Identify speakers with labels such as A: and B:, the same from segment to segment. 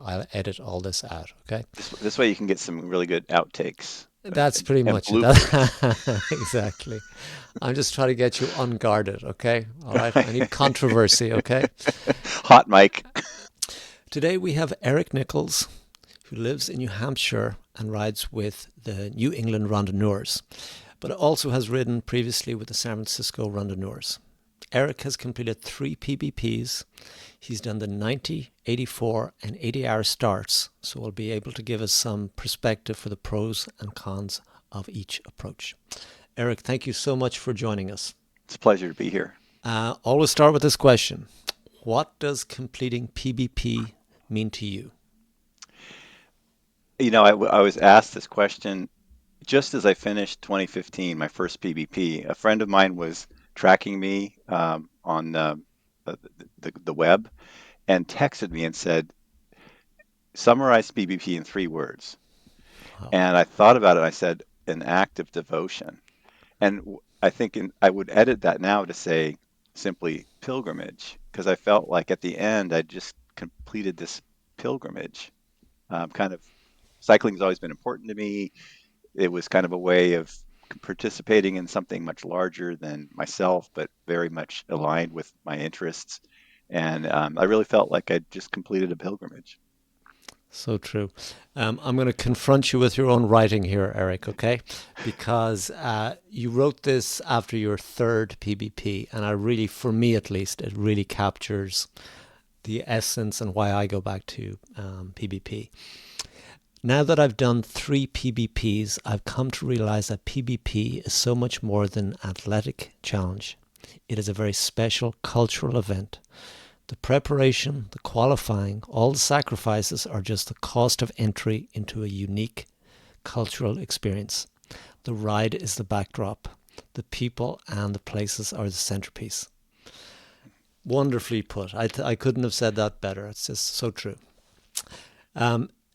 A: I'll edit all this out. Okay.
B: This way you can get some really good outtakes
A: That's pretty
B: and
A: much it.
B: bloopers.
A: Exactly. I'm just trying to get you unguarded. Okay. All right. I need controversy. Okay.
B: Hot mic.
A: Today we have Eric Nichols, who lives in New Hampshire and rides with the New England Randonneurs, but also has ridden previously with the San Francisco Randonneurs. Eric has completed 3 PBPs. He's done the 90, 84, and 80-hour starts, so we'll be able to give us some perspective for the pros and cons of each approach. Eric, thank you so much for joining us.
B: It's a pleasure to be here.
A: Always start with this question. What does completing PBP mean to you?
B: I was asked this question just as I finished 2015, my first PBP. A friend of mine was tracking me on the web and texted me and said, summarize PBP in 3 words.
A: Wow.
B: And I thought about it. And I said, an act of devotion. And I think I would edit that now to say simply pilgrimage, because I felt like at the end I just completed this pilgrimage. Kind of cycling has always been important to me. It was kind of a way of participating in something much larger than myself, but very much aligned with my interests. And I really felt like I just completed a pilgrimage.
A: So true. I'm going to confront you with your own writing here, Eric, okay? Because you wrote this after your third PBP, and I really, for me at least, it really captures the essence and why I go back to PBP. Now that I've done 3 PBPs, I've come to realize that PBP is so much more than an athletic challenge. It is a very special cultural event. The preparation, the qualifying, all the sacrifices are just the cost of entry into a unique cultural experience. The ride is the backdrop. The people and the places are the centerpiece. Wonderfully put. I couldn't have said that better. It's just so true.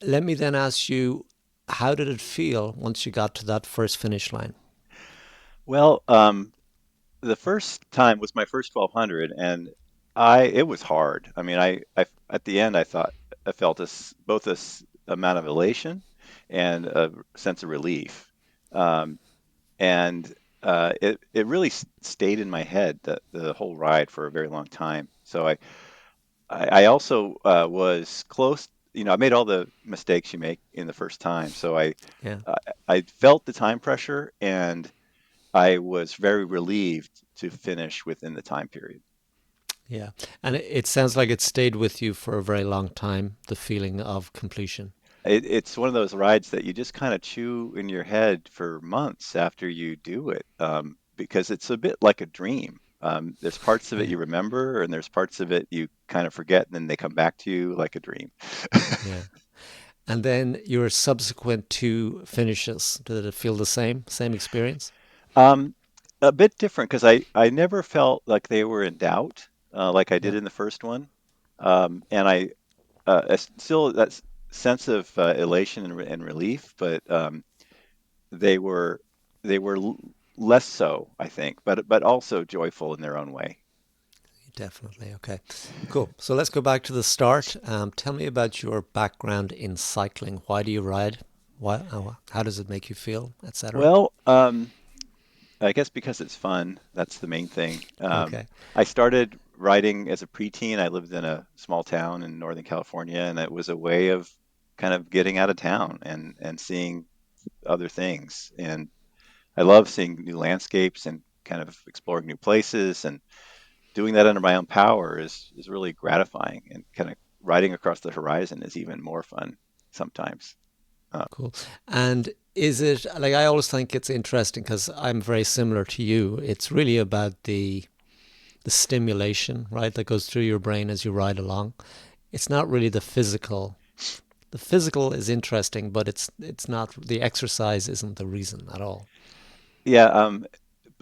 A: Let me then ask you, how did it feel once you got to that first finish line?
B: Well, the first time was my first 1200, and I it was hard. I mean, I at the end I thought I felt both this amount of elation and a sense of relief, um, and it really stayed in my head the whole ride for a very long time. So I also was close. I made all the mistakes you make in the first time, so
A: Yeah.
B: I, I felt the time pressure and I was very relieved to finish within the time period.
A: Yeah. And it sounds like it stayed with you for a very long time, the feeling of completion.
B: It's one of those rides that you just kind of chew in your head for months after you do it, because it's a bit like a dream. There's parts of it
A: Yeah.
B: you remember, and there's parts of it you kind of forget, and then they come back to you like a dream.
A: Yeah. And then your subsequent 2 finishes, did it feel the same? Same experience?
B: Um, a bit different because I never felt like they were in doubt, like I did
A: Yeah.
B: in the first one, and still that sense of elation and relief, but they were they were less so, I think, but also joyful in their own way.
A: Definitely. Okay. Cool. So let's go back to the start. Tell me about your background in cycling. Why do you ride? Why, how does it make you feel, etc.?
B: Well, I guess because it's fun, that's the main thing.
A: Okay.
B: I started riding as a preteen. I lived in a small town in Northern California, and it was a way of kind of getting out of town and seeing other things. And I love seeing new landscapes and kind of exploring new places, and doing that under my own power is really gratifying. And kind of riding across the horizon is even more fun sometimes.
A: Cool. And is it like I always think it's interesting because I'm very similar to you. It's really about the stimulation, right, that goes through your brain as you ride along. It's not really the physical. The physical is interesting, but it's not the exercise isn't the reason at all.
B: Yeah,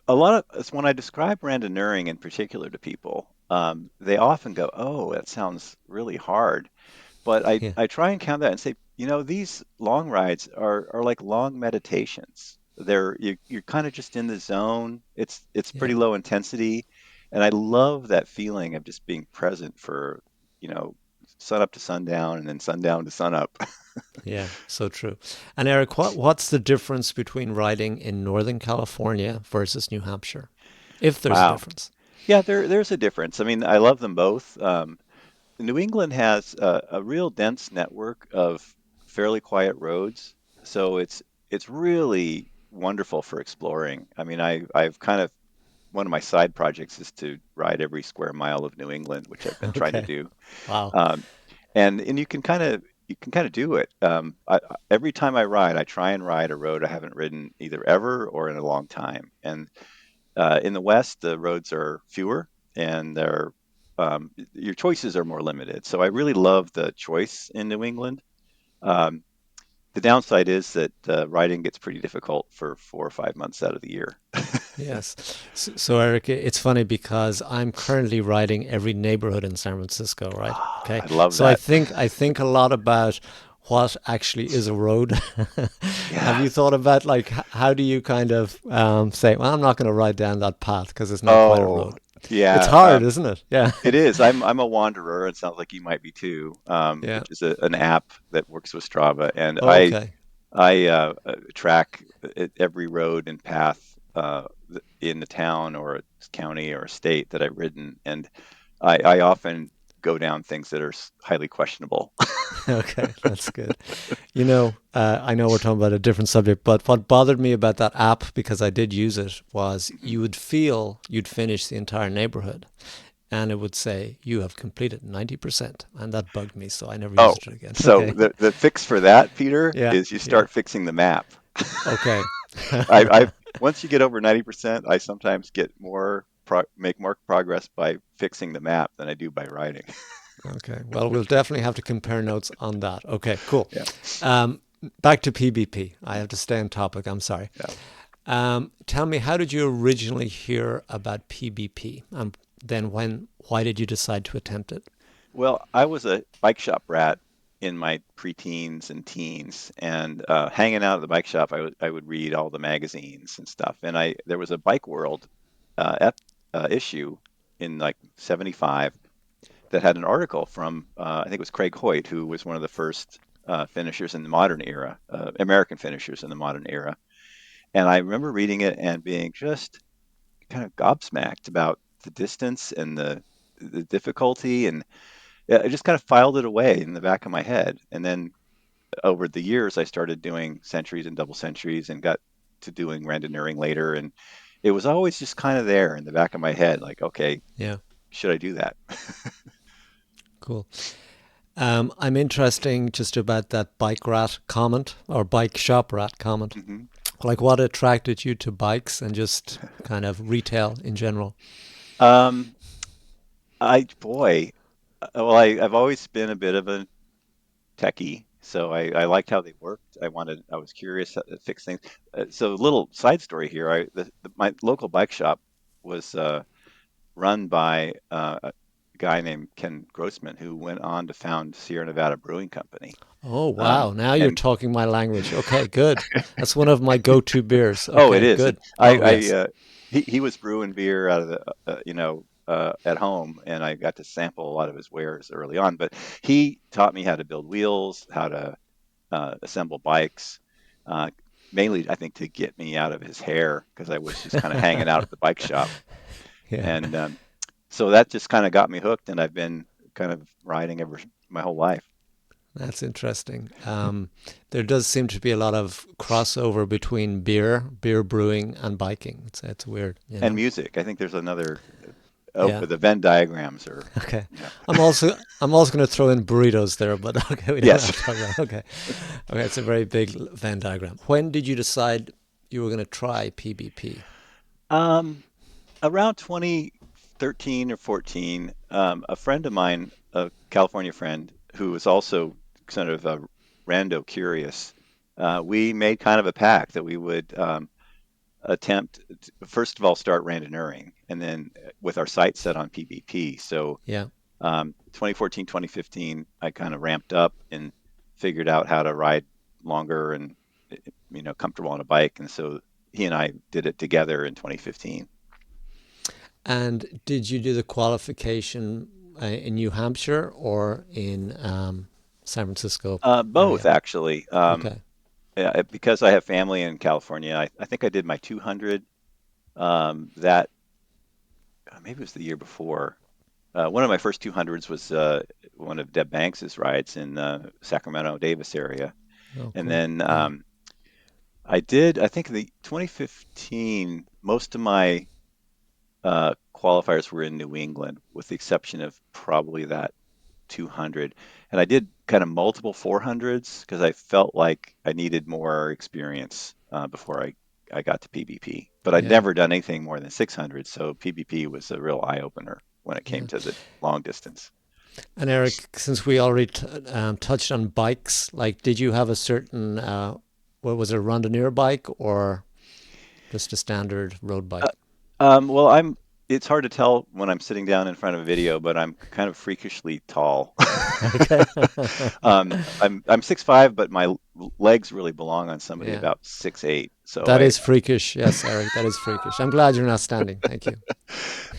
B: a lot of when I describe randonneuring in particular to people, they often go, "Oh, that sounds really hard." But I
A: Yeah.
B: I try and count that and say, these long rides are like long meditations. You're kind of just in the zone. It's
A: Yeah.
B: pretty low intensity, and I love that feeling of just being present for, you know, sun up to sundown and then sundown to sun up.
A: Yeah, so true. And Eric, what's the difference between riding in Northern California versus New Hampshire, if there's a
B: Wow.
A: difference?
B: Yeah, there's a difference. I mean, I love them both. New England has a real dense network of fairly quiet roads, so it's really wonderful for exploring. I mean, I've kind of one of my side projects is to ride every square mile of New England, which I've been trying to
A: Okay.
B: do.
A: Wow.
B: Um, and you can kind of do it. Every time I ride, I try and ride a road I haven't ridden either ever or in a long time. And in the West, the roads are fewer and your choices are more limited. So I really love the choice in New England. Um, the downside is that riding gets pretty difficult for 4 or 5 months out of the year.
A: Yes. So, Eric, it's funny because I'm currently riding every neighborhood in San Francisco, right?
B: Ah,
A: Okay.
B: I love
A: So I
B: that.
A: think I think a lot about what actually is a road. Have you
B: Yeah.
A: thought about like how do you kind of say, well, I'm not going to ride down that path because it's not quite a
B: Oh,
A: road. It's
B: yeah.
A: hard, isn't it? Yeah.
B: It is. I'm a wanderer. It sounds like you might be too,
A: Yeah.
B: which is an app that works with Strava, and I
A: Okay.
B: I track every road and path in the town or a county or a state that I've ridden, and I often go down things that are highly questionable.
A: Okay, that's good. I know we're talking about a different subject, but what bothered me about that app, because I did use it, was
B: Mhm.
A: you would feel you'd finish the entire neighborhood and it would say you have completed 90%. And that bugged me, so I never
B: Oh,
A: used it again.
B: so
A: Okay.
B: the fix for that, Peter,
A: Yeah,
B: is you
A: yeah.
B: start fixing the map.
A: Okay.
B: I once you get over 90%, I sometimes make more progress by fixing the map than I do by writing.
A: Okay. Well, we'll definitely have to compare notes on that. Okay, cool.
B: Yeah,
A: Um, Back to PBP. I have to stay on topic. I'm sorry.
B: yeah.
A: Tell me, how did you originally hear about PBP? Then why did you decide to attempt it?
B: Well, I was a bike shop rat in my preteens and teens, and hanging out at the bike shop, I would read all the magazines and stuff. And I there was a Bike World issue in like '75 that had an article from I think it was Craig Hoyt, who was one of the first finishers in the modern era, American finishers in the modern era. And I remember reading it and being just kind of gobsmacked about the distance and the difficulty, and yeah, I just kind of filed it away in the back of my head. And then over the years, I started doing centuries and double centuries and got to doing randonneuring later. And it was always just kind of there in the back of my head, like, okay,
A: Yeah,
B: should I do that?
A: cool. I'm interesting just about that bike rat comment or bike shop rat comment.
B: hmm
A: Like, what attracted you to bikes and just kind of retail in general?
B: Um, boy, I've always been a bit of a techie, so I liked how they worked. I was curious how to fix things. So, a little side story here. My local bike shop was run by a guy named Ken Grossman, who went on to found Sierra Nevada Brewing Company.
A: Oh, wow.
B: Um,
A: Now you're
B: and
A: talking my language. Okay, good. That's one of my go-to beers.
B: oh, it
A: Okay,
B: is.
A: good. Oh,
B: I
A: yes.
B: he was brewing beer out of the at home, and I got to sample a lot of his wares early on. But he taught me how to build wheels, how to assemble bikes. Uh, Mainly, I think, to get me out of his hair because I was just kind of hanging out at the bike shop.
A: Yeah,
B: And so that just kind of got me hooked, and I've been kind of riding ever my whole life.
A: that's interesting. There does seem to be a lot of crossover between beer brewing, and biking. It's weird, you
B: And
A: know?
B: music. I think there's another. Oh,
A: Yeah.
B: the Venn diagrams are.
A: Okay.
B: Yeah.
A: I'm also going to throw in burritos there, but okay, we don't
B: Yes.
A: have to talk about it. Okay. Okay, it's a very big Venn diagram. When did you decide you were going to try PBP?
B: Um, Around 2013 or 14, a friend of mine, a California friend, who was also kind of a rando curious, we made kind of a pact that we would attempt to, first of all, start randonneuring, and then with our sights set on PBP. So
A: Yeah.
B: 2014, 2015, I kind of ramped up and figured out how to ride longer and comfortable on a bike, and so he and I did it together in 2015.
A: And did you do the qualification in New Hampshire or in San Francisco
B: Both
A: area?
B: actually.
A: Okay.
B: Yeah, because I have family in California, I think I did my 200. That maybe it was the year before. One of my first 200s was one of Deb Banks's rides in Sacramento, Davis area,
A: Oh,
B: and
A: cool.
B: then
A: Yeah.
B: I did. I think in the 2015, most of my qualifiers were in New England, with the exception of probably that 200. And I did kind of multiple 400s because I felt like I needed more experience before I got to PBP. But I'd
A: Yeah.
B: never done anything more than 600, so PBP was a real eye opener when it came
A: Yeah.
B: to the long distance.
A: And Eric, since we already touched on bikes, like, did you have a certain, what was it, a randonneur bike or just a standard road
B: Uh,
A: bike?
B: well, it's hard to tell when I'm sitting down in front of a video, but I'm kind of freakishly tall.
A: Okay.
B: I'm 6'5", but my legs really belong on somebody
A: Yeah.
B: about 6'8". So
A: That is freakish. Yes, Eric, that is freakish. I'm glad you're not standing. Thank you.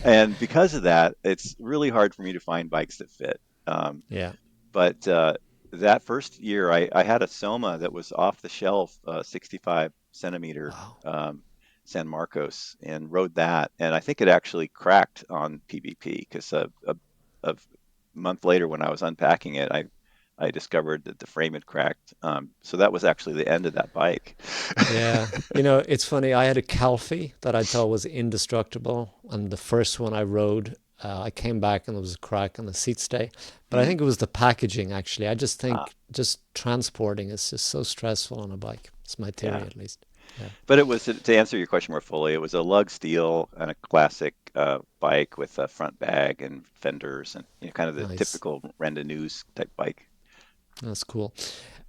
B: and because of that, it's really hard for me to find bikes that fit. Um,
A: Yeah.
B: but that first year, I had a Soma that was off the shelf, 65 centimeter
A: Wow.
B: San Marcos, and rode that. And I think it actually cracked on PBP because a month later, when I was unpacking it, I discovered that the frame had cracked. So that was actually the end of that bike.
A: Yeah. You know, it's funny. I had a Calfee that I thought was indestructible. And the first one I rode, I came back and there was a crack on the seat stay. But I
B: Mhm.
A: think it was the packaging, actually. I just
B: Ah,
A: think just transporting is just so stressful on a bike. It's my theory,
B: yeah.
A: at least. Yeah.
B: But it was to answer your question more fully, it was a lug steel and a classic bike with a front bag and fenders and kind of the
A: Nice.
B: typical Randonneurs type bike.
A: That's cool.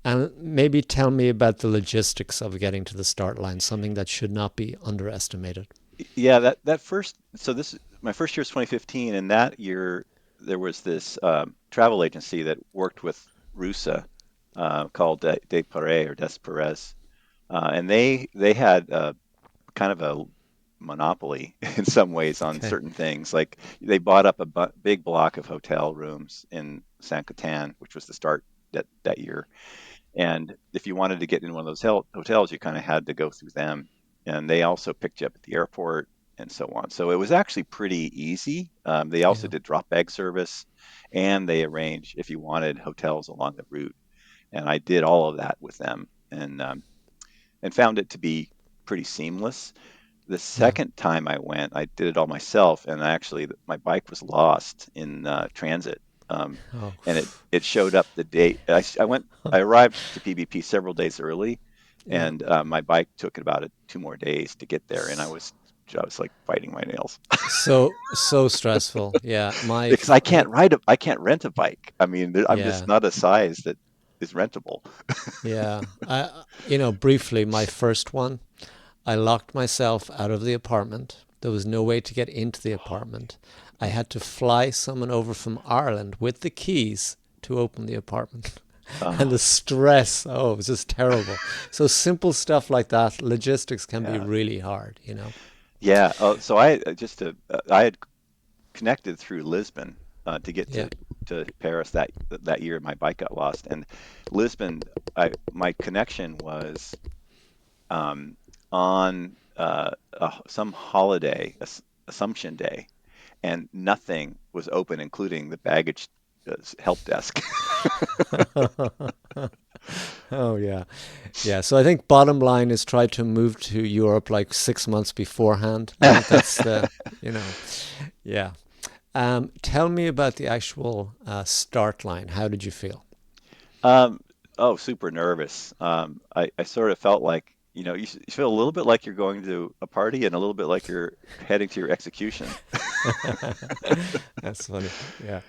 A: And maybe tell me about the logistics of getting to the start line, something that should not be underestimated.
B: Yeah, that first, so this my first year was 2015, and that year there was this travel agency that worked with Rusa called De Paris or Des Perez, and they had kind of a monopoly in some ways on
A: Okay.
B: certain things. Like they bought up a big block of hotel rooms in San Catan, which was the start that year. And if you wanted to get in one of those hotels, you kind of had to go through them. And they also picked you up at the airport and so on. So it was actually pretty easy. They also
A: Yeah.
B: did drop bag service, and they arranged if you wanted hotels along the route. And I did all of that with them, and found it to be pretty seamless. The
A: Yeah.
B: second time I went, I did it all myself, and actually my bike was lost in transit. Um,
A: Oh.
B: and it showed up the day I arrived to PBP several days early,
A: Yeah.
B: and my bike took about 2 more days to get there, and I was like biting my nails
A: So stressful. Yeah.
B: because I can't rent a bike. I mean, I'm just
A: Yeah.
B: not a size that is rentable.
A: Yeah. Briefly, my first one, I locked myself out of the apartment. There was no way to get into the apartment. I had to fly someone over from Ireland with the keys to open the apartment. And the
B: Oh,
A: stress, oh, it was just terrible. So simple stuff like that, logistics can be
B: yeah,
A: really hard.
B: yeah. So I had connected through Lisbon to get
A: Yeah.
B: to Paris that year. My bike got lost, and Lisbon, my connection was um, on some holiday, Assumption Day, and nothing was open, including the baggage help desk.
A: Oh yeah. Yeah. So I think bottom line is try to move to Europe like 6 months beforehand. I think that's yeah. Tell me about the actual start line. How did you feel?
B: Um, oh, super nervous. I sort of felt like, you feel a little bit like you're going to a party and a little bit like you're heading to your execution.
A: That's funny. Yeah.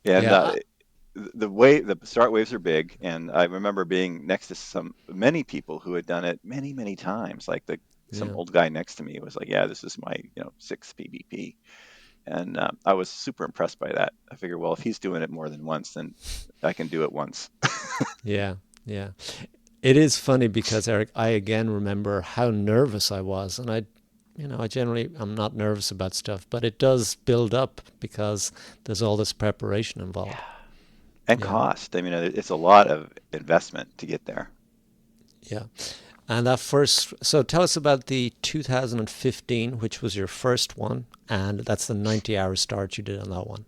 B: And
A: Yeah. I,
B: the start waves are big, and I remember being next to many people who had done it many, many times. Like some
A: yeah.
B: old guy next to me was like, "Yeah, this is my sixth PBP," and I was super impressed by that. I figured, well, if he's doing it more than once, then I can do it once.
A: Yeah. Yeah. It is funny because Eric, I again remember how nervous I was, and I I generally I'm not nervous about stuff, but it does build up because there's all this preparation
B: Yeah.
A: involved.
B: And
A: Yeah,
B: cost. I mean, it's a lot of investment to get there.
A: yeah. And that first, so tell us about the 2015, which was your first one, and that's the 90-hour start you did on that one.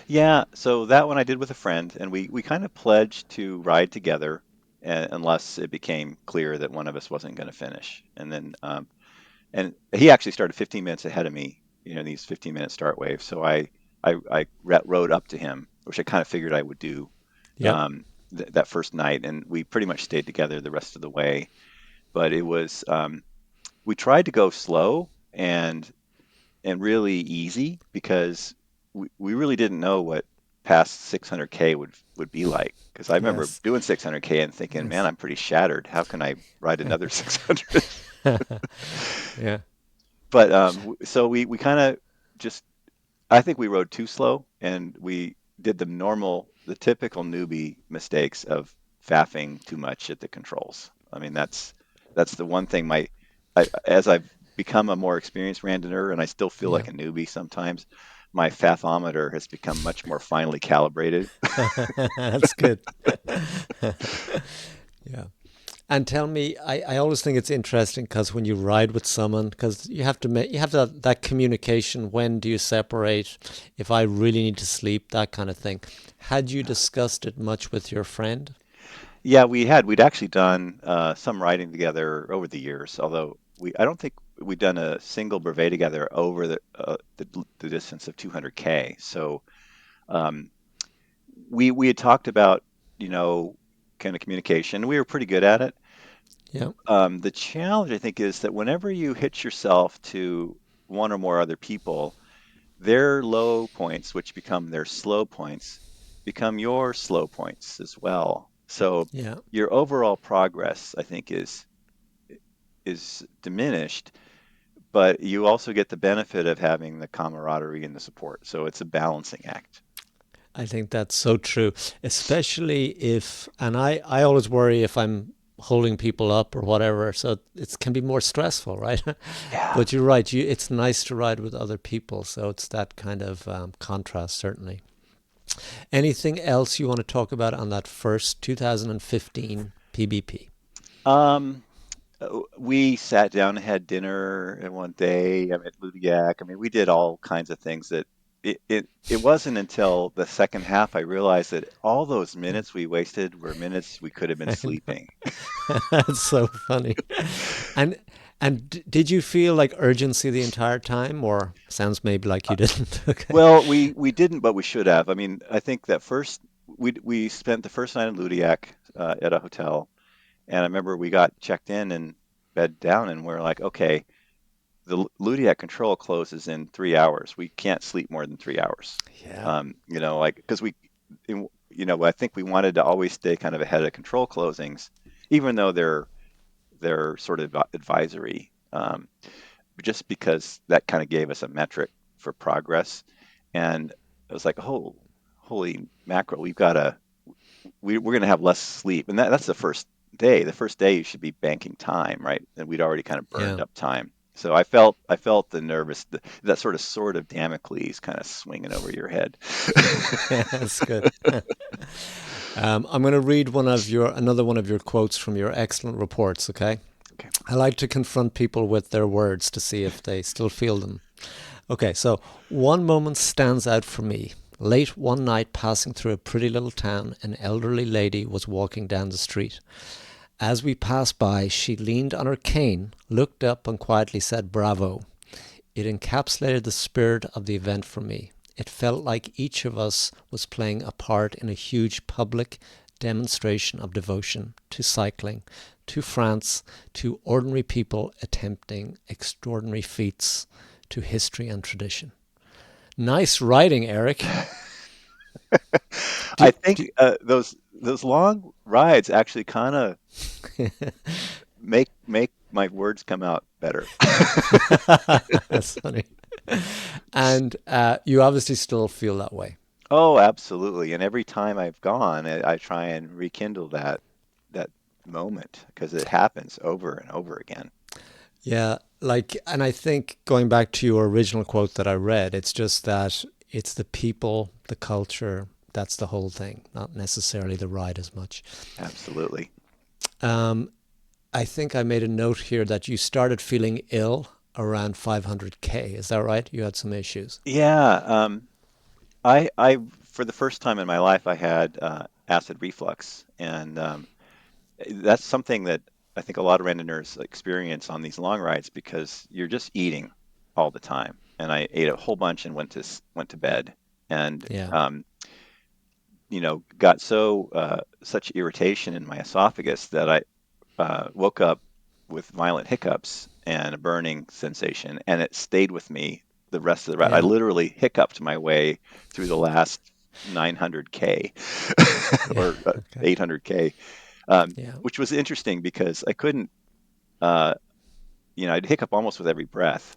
B: Yeah, so that one I did with a friend, and we kind of pledged to ride together unless it became clear that one of us wasn't going to finish. And he actually started 15 minutes ahead of me, these 15-minute start waves. So I rode up to him, which I kind of figured I would do
A: Yep.
B: that first night, and we pretty much stayed together the rest of the way. But it was we tried to go slow and really easy because we really didn't know what past 600K would be like. Because I remember
A: Yes.
B: doing 600K and thinking, man,
A: Yes.
B: I'm pretty shattered. How can I ride another 600?
A: Yeah.
B: But so we kind of just, I think we rode too slow and we did the typical newbie mistakes of faffing too much at the controls. I mean, that's the one thing as I've become a more experienced randonneur and I still feel
A: Yeah.
B: like a newbie sometimes, my fathometer has become much more finely calibrated.
A: That's good. Yeah. And tell me, I always think it's interesting because when you ride with someone, because you have that communication. When do you separate? If I really need to sleep, that kind of thing. Had you discussed it much with your friend?
B: Yeah, we'd actually done some riding together over the years, although I don't think we'd done a single brevet together over the distance of 200K. So um, we had talked about, you know, kind of communication. We were pretty good at it.
A: Yeah.
B: The challenge, I think, is that whenever you hitch yourself to one or more other people, their low points, which become their slow points, become your slow points as well. So
A: Yeah.
B: your overall progress, I think, is diminished, but you also get the benefit of having the camaraderie and the support. So it's a balancing act.
A: I think that's so true, especially if, and I always worry if I'm holding people up or whatever, so it can be more stressful, right?
B: Yeah.
A: But you're right, it's nice to ride with other people, so it's that kind of contrast, certainly. Anything else you want to talk about on that first 2015 PBP?
B: Um, we sat down and had dinner and one day. I mean, at Ludiak. I mean, we did all kinds of things that it wasn't until the second half I realized that all those minutes we wasted were minutes we could have been
A: I know.
B: sleeping.
A: That's so funny. And did you feel like urgency the entire time, or sounds maybe like you didn't? Okay.
B: Well, we didn't, but we should have. I mean, I think that first we spent the first night in Ludiak at a hotel, and I remember we got checked in and bed down, and we're like, okay, the Ludiak control closes in 3 hours. We can't sleep more than 3 hours.
A: Yeah.
B: Like because I think we wanted to always stay kind of ahead of control closings, even though they're sort of advisory, just because that kind of gave us a metric for progress. And I was like, oh, holy mackerel, we're going to have less sleep, and that's the first day. The first day you should be banking time, right? And we'd already kind of burned
A: Yeah.
B: up time. So I felt the nervous, that sort of sword of Damocles kind of swinging over your head.
A: Yeah, that's good. I'm going to read another one of your quotes from your excellent reports. Okay.
B: Okay.
A: I like to confront people with their words to see if they still feel them. Okay, so one moment stands out for me. Late one night, passing through a pretty little town, an elderly lady was walking down the street. As we passed by, she leaned on her cane, looked up, and quietly said, "Bravo." It encapsulated the spirit of the event for me. It felt like each of us was playing a part in a huge public demonstration of devotion to cycling, to France, to ordinary people attempting extraordinary feats, to history and tradition. Nice writing, Eric.
B: I
A: Do,
B: think
A: do,
B: those long rides actually kind of make my words come out better.
A: that's funny. And you obviously still feel that way.
B: Oh, absolutely. And every time I've gone, I try and rekindle that moment because it happens over and over again.
A: Yeah, like, and I think going back to your original quote that I read, it's just that it's the people, the culture, that's the whole thing, not necessarily the ride as much.
B: Absolutely.
A: Um, I think I made a note here that you started feeling ill around 500K. Is that right? You had some issues.
B: Yeah. I for the first time in my life, I had acid reflux, and that's something that I think a lot of randonneurs experience on these long rides because you're just eating all the time. And I ate a whole bunch and went to bed, and
A: Yeah,
B: got such irritation in my esophagus that I woke up with violent hiccups and a burning sensation, and it stayed with me the rest of the ride. I
A: yeah,
B: literally hiccuped my way through the last 900K
A: yeah.
B: or
A: Okay.
B: 800K,
A: Yeah.
B: which was interesting because I couldn't, uh, I'd hiccup almost with every breath,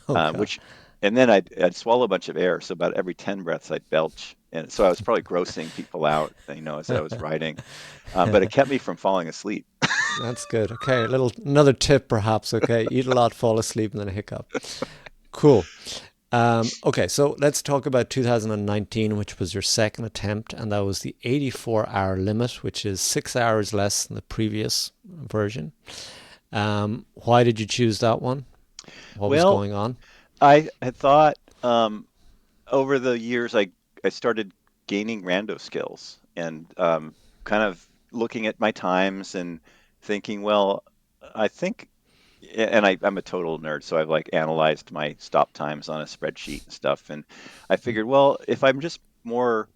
A: Oh God.
B: which, and then I'd swallow a bunch of air. So about every 10 breaths, I'd belch. And so I was probably grossing people out, as I was riding. But it kept me from falling asleep.
A: That's good. Okay, a little another tip perhaps. Okay, eat a lot, fall asleep, and then hiccup. Cool. Okay, so let's talk about 2019, which was your second attempt, and that was the 84-hour limit, which is 6 hours less than the previous version. Why did you choose that one? What was
B: Well,
A: going on?
B: I had thought over the years, I started gaining rando skills and kind of looking at my times and thinking, well, I think, and I'm a total nerd, so I've like analyzed my stop times on a spreadsheet and stuff. And I figured, well, if I'm just more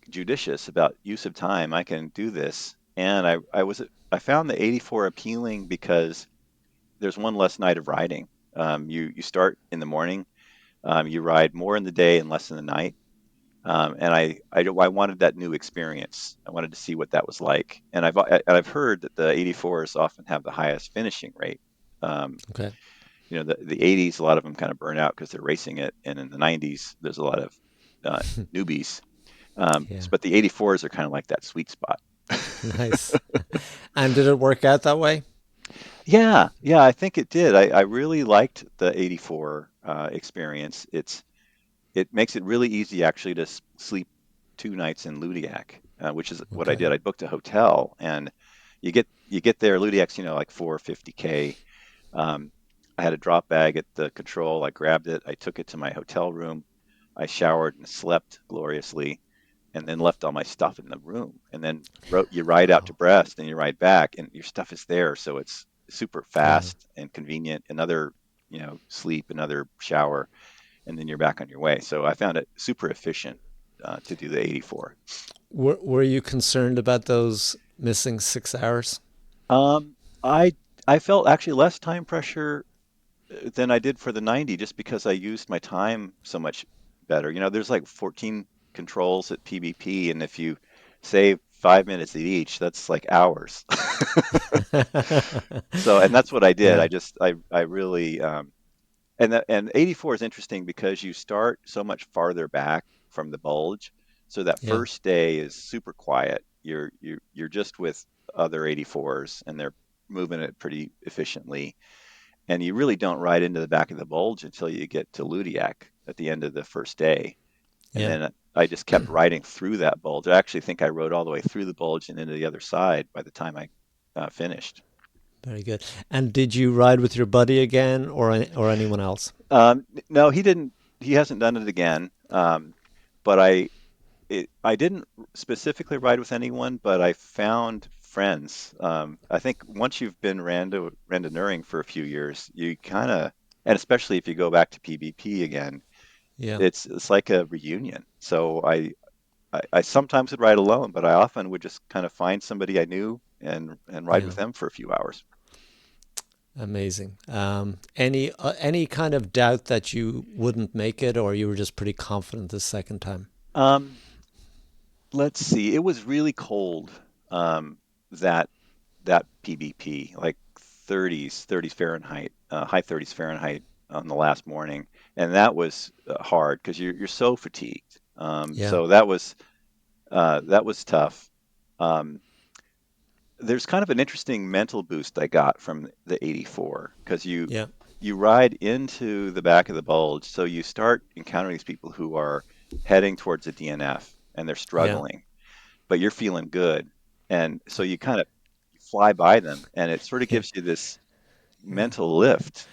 B: judicious about use of time, I can do this. And I found the 84 appealing because there's one less night of riding. You start in the morning, you ride more in the day and less in the night. And I wanted that new experience. I wanted to see what that was like. And I've heard that the 84s often have the highest finishing rate. Um,
A: Okay.
B: the 80s, a lot of them kind of burn out because they're racing it, and in the 90s, there's a lot of uh, newbies.
A: Yeah.
B: But the 84s are kind of like that sweet spot.
A: Nice. And did it work out that way?
B: Yeah, yeah, I think it did. I really liked the 84 experience. It makes it really easy actually to sleep 2 nights in Ludiac, which is what I
A: Okay.
B: did. I booked a hotel, and you get there. Ludiac's like 450K. Um, I had a drop bag at the control. I grabbed it. I took it to my hotel room. I showered and slept gloriously, and then left all my stuff in the room. And then you ride out to
A: Wow.
B: Brest, and you ride back, and your stuff is there. So it's super
A: Yeah.
B: fast and convenient. Another, sleep, another shower, and then you're back on your way. So I found it super efficient to do the 84.
A: Were you concerned about those missing 6 hours?
B: Um, I I felt actually less time pressure than I did for the 90 just because I used my time so much better. There's like 14 controls at PBP, and if you save 5 minutes at each, that's like hours. So, and that's what I did.
A: Yeah.
B: I really, and 84 is interesting because you start so much farther back from the bulge. So that
A: Yeah.
B: first day is super quiet. You're just with other 84s, and they're moving it pretty efficiently. And you really don't ride into the back of the bulge until you get to Ludiac at the end of the first day. And
A: Yeah.
B: then I just kept riding through that bulge. I actually think I rode all the way through the bulge and into the other side by the time I finished.
A: Very good. And did you ride with your buddy again or anyone else?
B: No, he didn't. He hasn't done it again. But I didn't specifically ride with anyone, but I found friends. I think once you've been randonneuring for a few years, you kind of, and especially if you go back to PBP again,
A: Yeah.
B: it's like a reunion. So I sometimes would ride alone, but I often would just kind of find somebody I knew and ride
A: Yeah.
B: with them for a few hours.
A: Amazing. Any kind of doubt that you wouldn't make it, or you were just pretty confident the second time?
B: Um, let's see. It was really cold. That that PBP, like 30s Fahrenheit, high 30s Fahrenheit on the last morning, and that was hard because you're so fatigued.
A: Yeah.
B: So that was tough. Um, there's kind of an interesting mental boost I got from the 84 because
A: Yeah.
B: you ride into the back of the bulge, so you start encountering these people who are heading towards a DNF and they're
A: Yeah.
B: struggling, but you're feeling good, and so you kind of fly by them, and it sort of
A: Yeah.
B: gives you this
A: Yeah.
B: mental lift.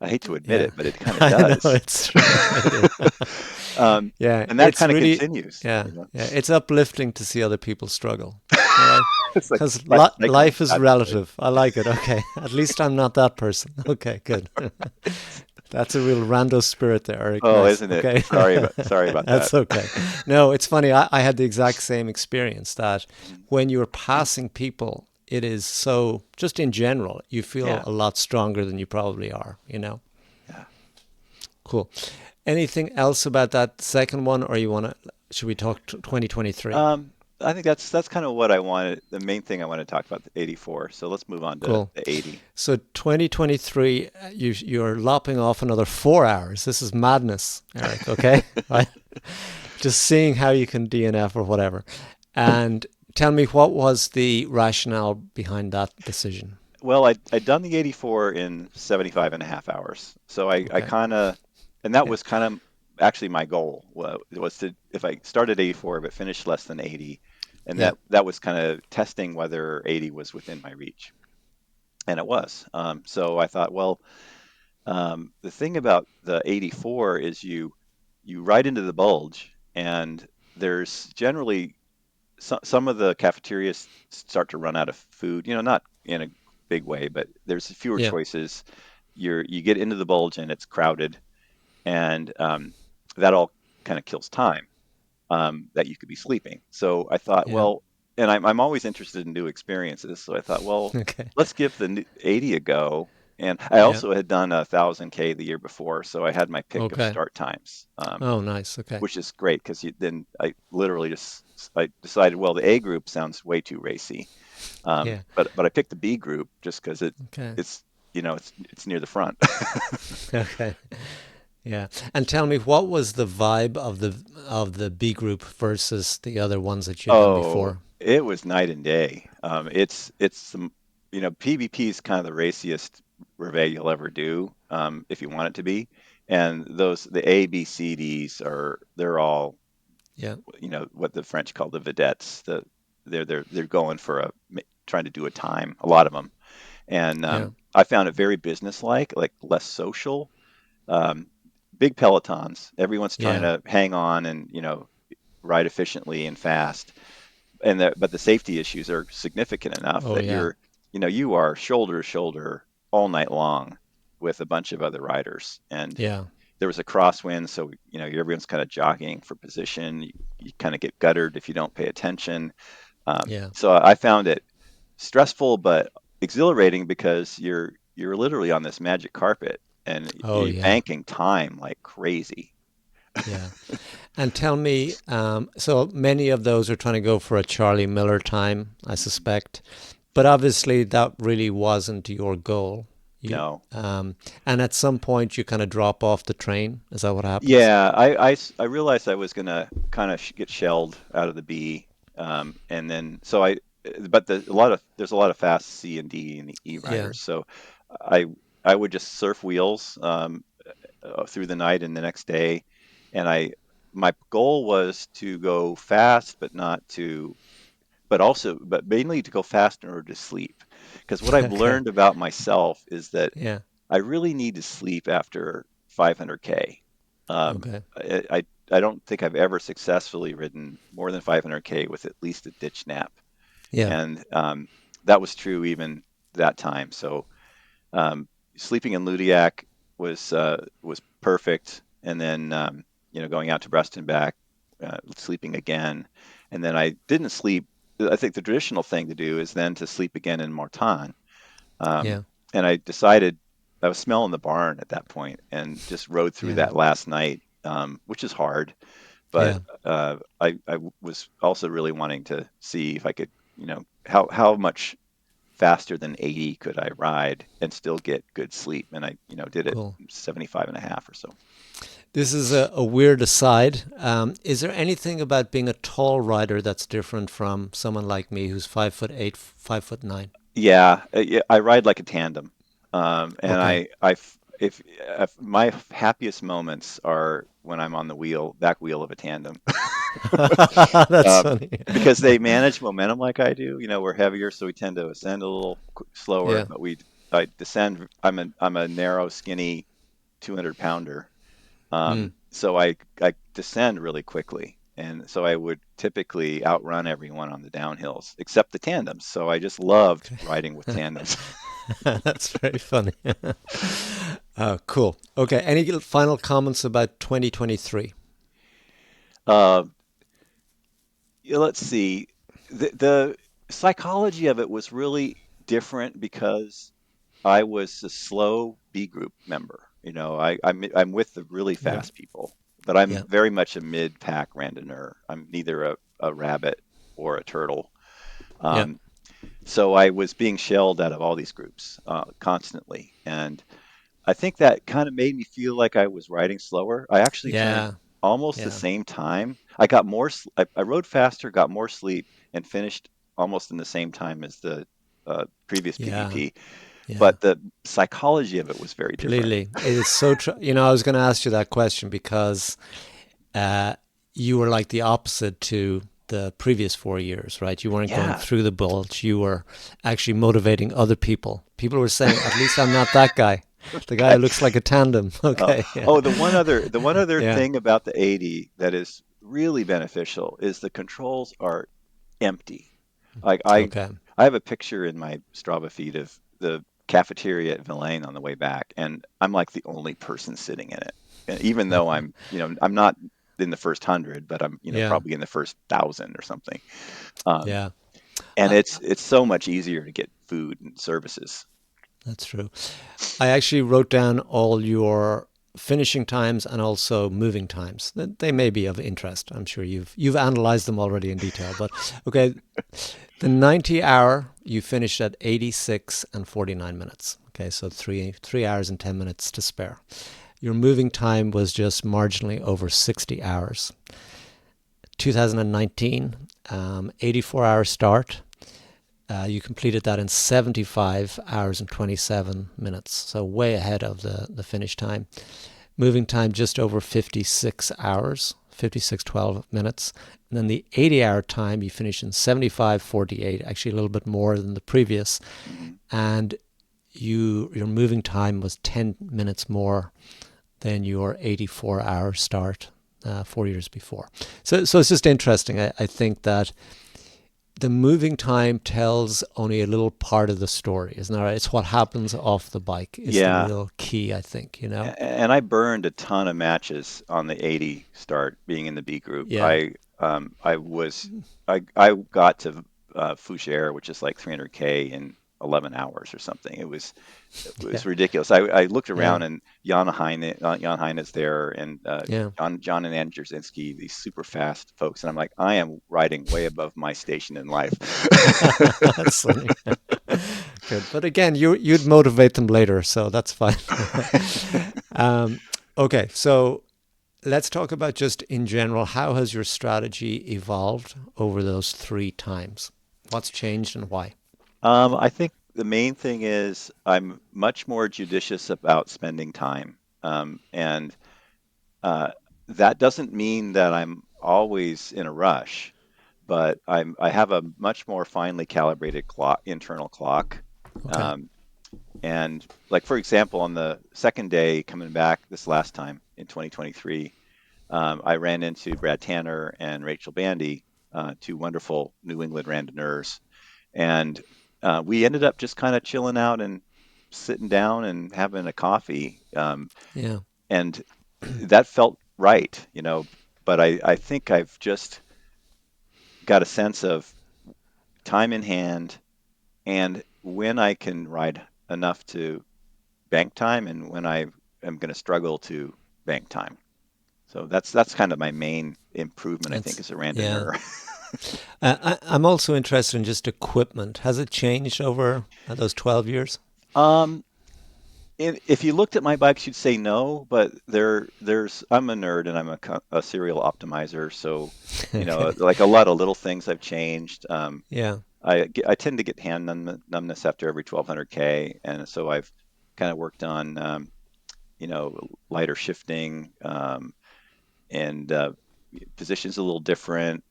B: I hate to admit
A: Yeah.
B: it, but it kind of
A: I know
B: does.
A: it's true. It is. Yeah.
B: And that
A: It's
B: kind of
A: really,
B: continues,
A: yeah.
B: you know.
A: Yeah. It's uplifting to see other people struggle. All right.
B: It's like
A: Because
B: cycling
A: life is
B: advertising.
A: relative. I like it. Okay. At least I'm not that person. Okay. Good. That's a real rando spirit there, Eric.
B: Oh,
A: Nice.
B: isn't it?
A: Okay.
B: Sorry about that.
A: That's okay. No, it's funny. I had the exact same experience that
B: Mhm.
A: when you're passing people, it is so, just in general, you feel
B: Yeah,
A: a lot stronger than you probably are, you know?
B: yeah.
A: Cool. Anything else about that second one, or you want to, should we talk 2023?
B: Um, I think that's kind of what I wanted. The main thing I want to talk about the 84. So let's move on to
A: Cool.
B: the 80.
A: So 2023, you're lopping off another 4 hours. This is madness, Eric. Okay, right? Just seeing how you can DNF or whatever, and tell me what was the rationale behind that decision?
B: Well, I'd done the 84 in 75 and a half hours. So I
A: Okay.
B: kind of, and that
A: Yeah.
B: was kind of actually my goal was to, if I started 84 but finished less than 80, and
A: Yeah.
B: that was kind of testing whether 80 was within my reach. And it was. So I thought, well, the thing about the 84 is you ride into the bulge, and there's generally some of the cafeterias start to run out of food. Not in a big way, but there's fewer
A: Yeah.
B: choices. You get into the bulge and it's crowded, and that all kind of kills time that you could be sleeping. So I thought,
A: Yeah.
B: well, and I'm always interested in new experiences. So I thought, well,
A: Okay.
B: let's give the 80 a go. And I
A: Yeah.
B: also had done 1,000K the year before, so I had my pick of
A: Okay.
B: start times,
A: Oh, nice. Okay.
B: which is great because then I literally just I decided, well, the A group sounds way too racy,
A: Yeah.
B: but I picked the B group just because
A: Okay.
B: it's it's near the front.
A: Okay. Yeah. And tell me, what was the vibe of the B group versus the other ones that you'd done
B: Oh,
A: before?
B: it was night and day. It's some, PvP is kind of the raciest reveille you'll ever do, if you want it to be. And the A, B, C, Ds they're all,
A: Yeah.
B: what the French call the vedettes. They're going for trying to do a time, a lot of them. And
A: Yeah.
B: I found it very businesslike, like less social. Um, Big pelotons. Everyone's trying
A: Yeah.
B: to hang on and, ride efficiently and fast, but the safety issues are significant enough
A: Oh,
B: that
A: yeah.
B: you are shoulder to shoulder all night long with a bunch of other riders. And
A: Yeah.
B: there was a crosswind, so everyone's kind of jockeying for position. You kind of get guttered if you don't pay attention.
A: Yeah.
B: So I found it stressful but exhilarating because you're literally on this magic carpet and
A: Oh,
B: you're
A: yeah.
B: banking time like crazy.
A: Yeah. And tell me, so many of those are trying to go for a Charlie Miller time, I suspect, but obviously that really wasn't your goal. You,
B: No.
A: and at some point you kind of drop off the train. Is that what happens?
B: Yeah, I realized I was gonna kind of get shelled out of the B, and then so but there's a lot of fast C and D and E
A: Yeah.
B: riders, so I I would just surf wheels through the night and the next day, and my goal was to go fast, but mainly to go fast in order to sleep, because what I've
A: Okay.
B: learned about myself is that
A: Yeah.
B: I really need to sleep after 500K.
A: Okay.
B: I don't think I've ever successfully ridden more than 500K with at least a ditch nap,
A: Yeah.
B: and that was true even that time. So sleeping in Ludiac was perfect, and then going out to Brest and back, sleeping again, and then I didn't sleep. I think the traditional thing to do is then to sleep again in Mortain. Um,
A: Yeah.
B: and I decided I was smelling the barn at that point and just rode through
A: Yeah.
B: that last night, which is hard. But
A: Yeah.
B: I was also really wanting to see if I could, how much faster than 80 could I ride and still get good sleep. And I did it
A: Cool.
B: 75 and a half or so.
A: This is a weird aside. Is there anything about being a tall rider that's different from someone like me who's 5'8", 5'9"?
B: Yeah, I ride like a tandem, and
A: Okay.
B: if my happiest moments are when I'm on the back wheel of a tandem,
A: That's
B: um,
A: funny.
B: because they manage momentum like I do. You know, we're heavier, so we tend to ascend a little slower,
A: Yeah.
B: but I descend. I'm a narrow, skinny 200 pounder,
A: Mm.
B: so I descend really quickly. And so I would typically outrun everyone on the downhills, except the tandems. So I just loved riding with tandems.
A: That's very funny. Oh, cool. Okay. Any final comments about 2023?
B: Uh, yeah, let's see. The psychology of it was really different because I was a slow B group member. You know, I'm with the really
A: Yeah.
B: fast people, but I'm
A: Yeah.
B: very much a mid-pack randonneur. I'm neither a rabbit or a turtle.
A: Yeah.
B: Um, so I was being shelled out of all these groups constantly, and I think that kind of made me feel like I was riding slower. I actually turned
A: Yeah.
B: almost the
A: Yeah.
B: same time. I got more. I rode faster, got more sleep, and finished almost in the same time as the previous
A: Yeah.
B: PBP.
A: Yeah.
B: But the psychology of it was very different.
A: Completely. It is so true. I was going to ask you that question because uh, you were like the opposite to the previous 4 years, right? You weren't going
B: Yeah.
A: through the bulge. You were actually motivating other people. People were saying, at least I'm not that guy. The guy
B: Okay.
A: who looks like a tandem. Okay. Yeah.
B: The one other
A: Yeah.
B: thing about the 80 that is really beneficial is the controls are empty. Like
A: Okay.
B: I have a picture in my Strava feed of the cafeteria at Villain on the way back, and I'm like the only person sitting in it. And even though I'm not in the first 100, but I'm,
A: Yeah.
B: probably in the first 1,000 or something. Um,
A: Yeah.
B: and
A: Uh,
B: it's so much easier to get food and services.
A: that's true. I actually wrote down all your finishing times and also moving times. They may be of interest. I'm sure you've analyzed them already in detail. But okay, the 90 hour you finished at 86 and 49 minutes. Okay, so three hours and 10 minutes to spare. Your moving time was just marginally over 60 hours. 2019, 84-hour start. You completed that in 75 hours and 27 minutes, so way ahead of the finish time. Moving time just over 56 hours, 56:12 minutes. And then the 80-hour time you finished in 75:48, actually a little bit more than the previous.
B: Mhm.
A: And your moving time was 10 minutes more than your 84-hour start 4 years before. So it's just interesting. I think that the moving time tells only a little part of the story, isn't that right? It's what happens off the bike is the
B: Yeah.
A: real key, I think,
B: And I burned a ton of matches on the 80 start being in the B group.
A: Yeah.
B: I got to Fougères, which is like 300K in 11 hours or something. It was
A: Yeah.
B: ridiculous. I looked
A: Yeah.
B: around and Jan Hein is there, and
A: Yeah.
B: John and Ann Jasinski, these super fast folks, and I'm like, I am riding way above my station in life.
A: That's funny. Good. But again, you'd motivate them later, so that's fine. um, okay, so let's talk about just in general, how has your strategy evolved over those three times? What's changed and why?
B: I think the main thing is I'm much more judicious about spending time. And uh, that doesn't mean that I'm always in a rush, but I have a much more finely calibrated internal clock.
A: Okay.
B: Um, and like for example, on the second day coming back this last time in 2023, I ran into Brad Tanner and Rachel Bandy, two wonderful New England Randonneurs, and we ended up just kind of chilling out and sitting down and having a coffee,
A: Yeah.
B: and that felt right, But I think I've just got a sense of time in hand and when I can ride enough to bank time and when I am going to struggle to bank time. So that's kind of my main improvement, I think,
A: That's
B: as a
A: yeah.
B: randonneur.
A: I'm also interested in just equipment. Has it changed over those 12 years?
B: Um, If you looked at my bikes, you'd say no, but I'm a nerd and I'm a serial optimizer, so
A: Okay.
B: like a lot of little things I've changed.
A: Yeah.
B: I tend to get numbness after every 1200K, and so I've kind of worked on lighter shifting, and positions a little different.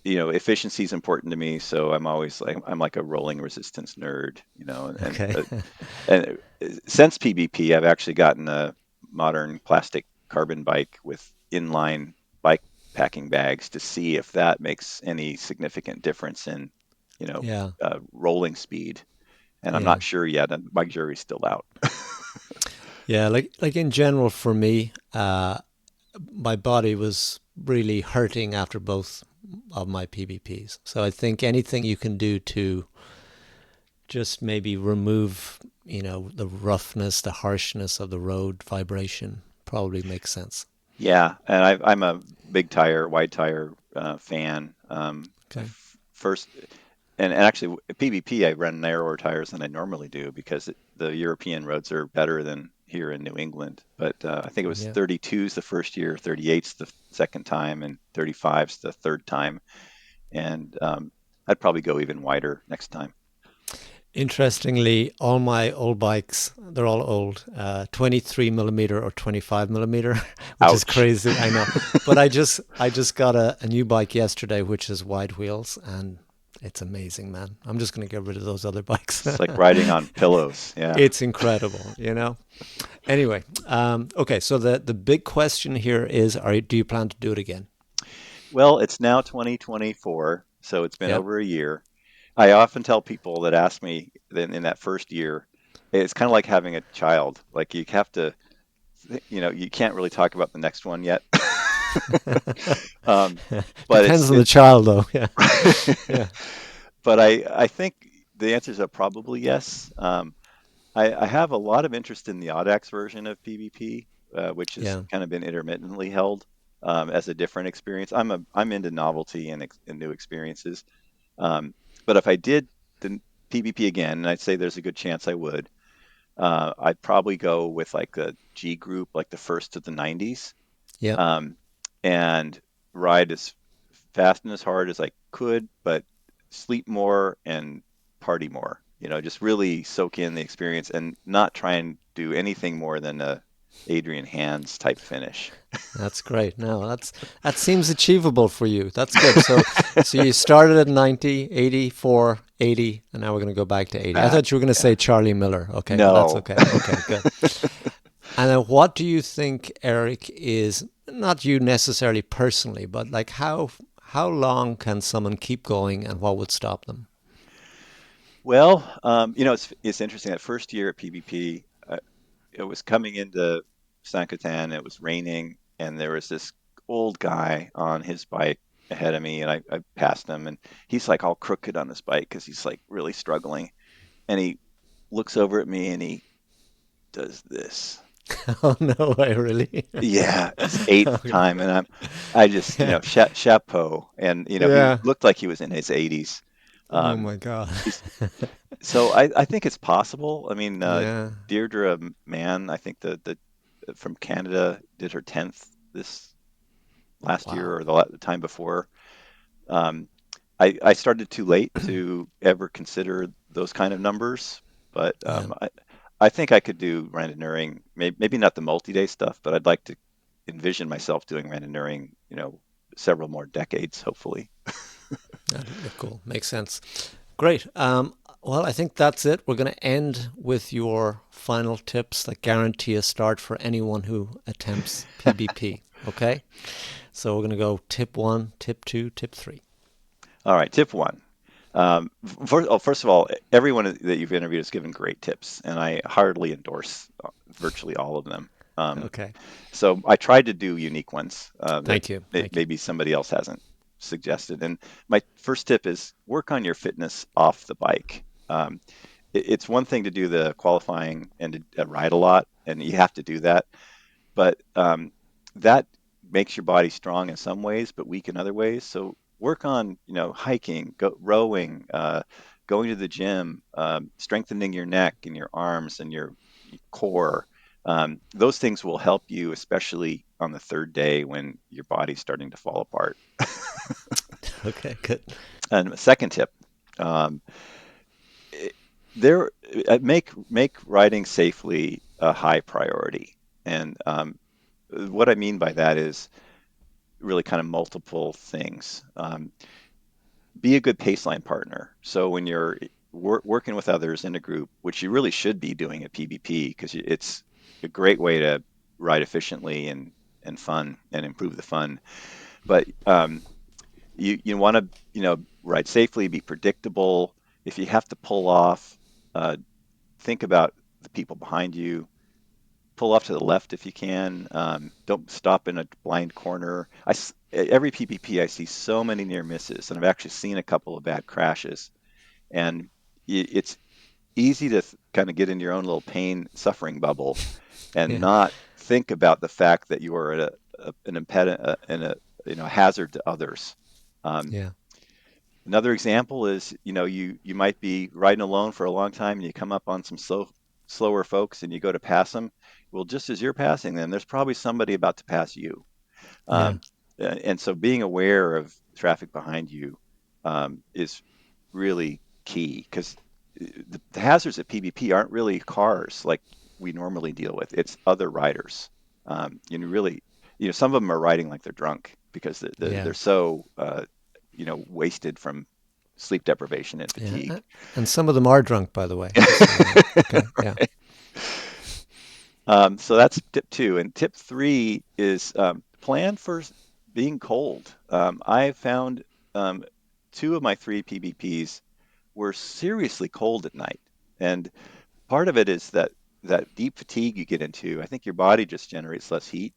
B: Efficiency is important to me, so I'm like a rolling resistance nerd,
A: Okay.
B: and since PBP, I've actually gotten a modern plastic carbon bike with inline bike packing bags to see if that makes any significant difference in,
A: Yeah.
B: rolling speed. And I'm
A: Yeah.
B: not sure yet, and my jury's still out.
A: Yeah. Like in general for me, my body was really hurting after both of my PBPs. So I think anything you can do to just maybe remove, the roughness, the harshness of the road vibration probably makes sense.
B: Yeah, and I'm a big tire, wide tire fan.
A: Okay.
B: First, and actually, PBP, I run narrower tires than I normally do because the European roads are better than here in New England. But I think it was
A: Yeah.
B: 32s the first year, 38s the second time, and 35s the third time. And I'd probably go even wider next time.
A: Interestingly, all my old bikes, they're all old, 23 millimeter or 25 millimeter, which is
B: Ouch.
A: crazy. I know. But I just got a new bike yesterday, which is wide wheels, and it's amazing, man. I'm just going to get rid of those other bikes.
B: It's like riding on pillows. Yeah.
A: It's incredible. Anyway, okay. So the big question here is, do you plan to do it again?
B: Well, it's now 2024, so it's been
A: Yeah.
B: over a year. I often tell people that ask me that in that first year, it's kind of like having a child. Like you have to, you can't really talk about the next one yet. Um, but
A: Depends on the child, though. Yeah. Yeah.
B: but I think the answer is a probably yes. I have a lot of interest in the Audax version of PvP, which has
A: Yeah.
B: kind of been intermittently held as a different experience. I'm into novelty and new experiences. Um, but if I did the PvP again, and I'd say there's a good chance I would, I'd probably go with like the G group, like the first of the 90s,
A: Yeah.
B: um, and ride as fast and as hard as I could, but sleep more and party more. Just really soak in the experience and not try and do anything more than a Adrian Hands type finish.
A: That's great. No, that seems achievable for you. That's good. So you started at 90, 84, 80, and now we're going to go back to 80. I
B: Back,
A: thought you were going to
B: yeah.
A: say Charlie Miller. Okay, but that's
B: No.
A: okay. Okay, good. And then what do you think, Eric, is not you necessarily personally, but like how long can someone keep going and what would stop them?
B: Well, it's interesting. That first year at PBP, it was coming into San Catan. It was raining, and there was this old guy on his bike ahead of me, and I passed him, and he's like all crooked on his bike because he's like really struggling. And he looks over at me and he does this.
A: Oh no way, really?
B: Yeah, his eighth
A: Okay.
B: time, and I just,
A: Yeah.
B: chapeau, and he
A: Yeah.
B: looked like he was in his 80s.
A: Oh
B: Um,
A: my God.
B: he's So I think it's possible. I mean,
A: Yeah.
B: Deirdre Mann, I think the from Canada did her 10th this last year
A: Wow.
B: or the time before. Um, I started too late to ever consider those kind of numbers, but
A: Yeah.
B: I think I could do randonneuring, maybe not the multi-day stuff, but I'd like to envision myself doing randonneuring, several more decades, hopefully.
A: Yeah, cool. Makes sense. Great. Well, I think that's it. We're going to end with your final tips that guarantee a start for anyone who attempts PBP. Okay. So we're going to go tip one, tip two, tip three.
B: All right, tip one. First of all, everyone that you've interviewed has given great tips, and I heartily endorse virtually all of them. Um,
A: Okay.
B: so I tried to do unique ones that
A: Thank you. Thank you.
B: maybe somebody else hasn't suggested. And my first tip is work on your fitness off the bike. It's one thing to do the qualifying and to ride a lot, and you have to do that, but that makes your body strong in some ways, but weak in other ways. So work on, hiking, rowing, going to the gym, strengthening your neck and your arms and your core. Those things will help you, especially on the third day when your body's starting to fall apart.
A: Okay, good.
B: And a second tip, um, it- there make riding safely a high priority. And what I mean by that is really kind of multiple things. Be a good paceline partner. So when you're working with others in a group, which you really should be doing at PBP, because it's a great way to ride efficiently and fun and improve the fun. But you want to ride safely, be predictable. If you have to pull off, uh, think about the people behind you. Pull off to the left if you can. Don't stop in a blind corner. Every PPP I see so many near misses, and I've actually seen a couple of bad crashes. And it's easy to kind of get in your own little pain suffering bubble and
A: Yeah,
B: not think about the fact that you are an impediment and a hazard to others. Um,
A: yeah,
B: Another example is, you might be riding alone for a long time and you come up on some slower folks and you go to pass them. Well, just as you're passing them, there's probably somebody about to pass you.
A: yeah,
B: Um, and so being aware of traffic behind you is really key because the hazards at PBP aren't really cars like we normally deal with. It's other riders. Really, some of them are riding like they're drunk because
A: yeah,
B: they're so wasted from sleep deprivation and
A: yeah.
B: fatigue.
A: And some of them are drunk, by the way, just so you know. Okay, yeah,
B: Right. So that's tip two. And tip three is plan for being cold. I found um, two of my three PBPs were seriously cold at night. And part of it is that deep fatigue you get into. I think your body just generates less heat.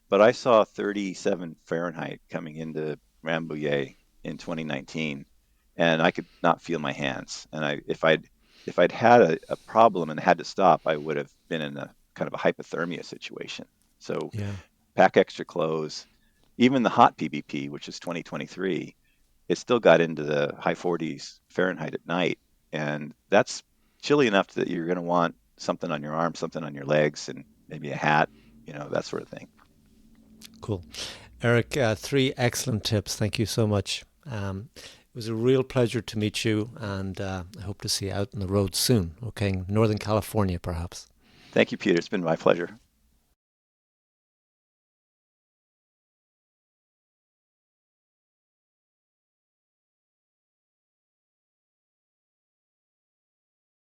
B: But I saw 37 Fahrenheit coming into Rambouillet in 2019, and I could not feel my hands. And if I'd had a problem and had to stop, I would have been in a kind of a hypothermia situation. So
A: yeah.
B: pack extra clothes. Even the hot PBP, which is 2023, it still got into the high 40s Fahrenheit at night, and that's chilly enough that you're going to want something on your arms, something on your legs, and maybe a hat, that sort of thing.
A: Cool. Eric, three excellent tips. Thank you so much. It was a real pleasure to meet you, and I hope to see you out on the road soon. Okay, in Northern California, perhaps.
B: Thank you, Peter. It's been my pleasure.